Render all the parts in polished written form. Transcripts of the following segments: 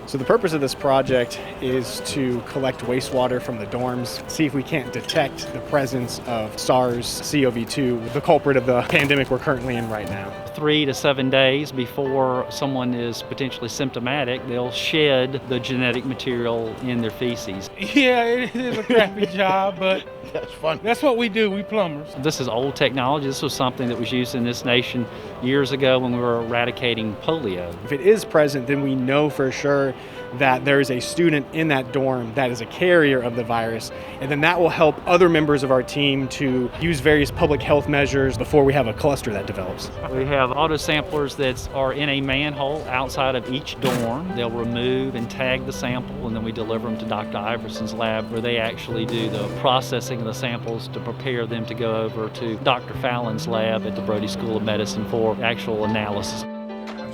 So the purpose of this project is to collect wastewater from the dorms, see if we can't detect the presence of SARS-CoV-2, the culprit of the pandemic we're currently in right now. 3 to 7 days before someone is potentially symptomatic, they'll shed the genetic material in their feces. Yeah, it is a crappy job, but That's fun. that's what we do, we plumbers. This is old technology. This was something that was used in this nation years ago when we were eradicating polio. If it is present, then we know for sure that there is a student in that dorm that is a carrier of the virus, and then that will help other members of our team to use various public health measures before we have a cluster that develops. We have auto samplers that are in a manhole outside of each dorm. They'll remove and tag the sample, and then we deliver them to Dr. Iverson's lab, where they actually do the processing of the samples to prepare them to go over to Dr. Fallon's lab at the Brody School of Medicine for actual analysis.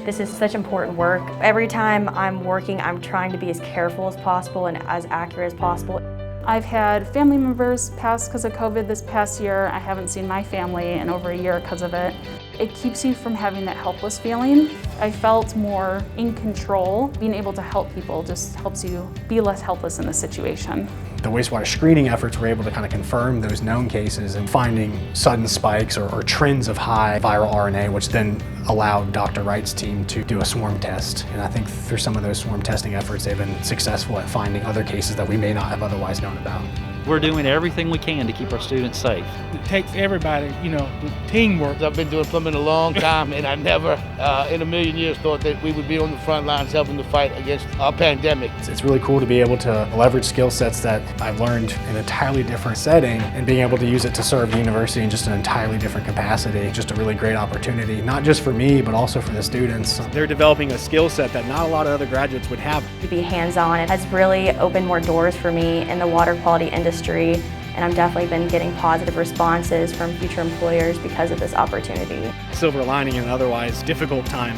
This is such important work. Every time I'm working, I'm trying to be as careful as possible and as accurate as possible. I've had family members pass because of COVID this past year. I haven't seen my family in over a year because of it. It keeps you from having that helpless feeling. I felt more in control. Being able to help people just helps you be less helpless in the situation. The wastewater screening efforts were able to kind of confirm those known cases and finding sudden spikes or trends of high viral RNA, which then allowed Dr. Wright's team to do a swarm test. And I think through some of those swarm testing efforts, they've been successful at finding other cases that we may not have otherwise known about. We're doing everything we can to keep our students safe. It takes everybody, with teamwork. I've been doing plumbing a long time, and I never in a million years thought that we would be on the front lines helping to fight against a pandemic. It's really cool to be able to leverage skill sets that I've learned in an entirely different setting and being able to use it to serve the university in just an entirely different capacity. Just a really great opportunity, not just for me, but also for the students. They're developing a skill set that not a lot of other graduates would have. To be hands-on, it has really opened more doors for me in the water quality industry, and I've definitely been getting positive responses from future employers because of this opportunity. Silver lining in an otherwise difficult time.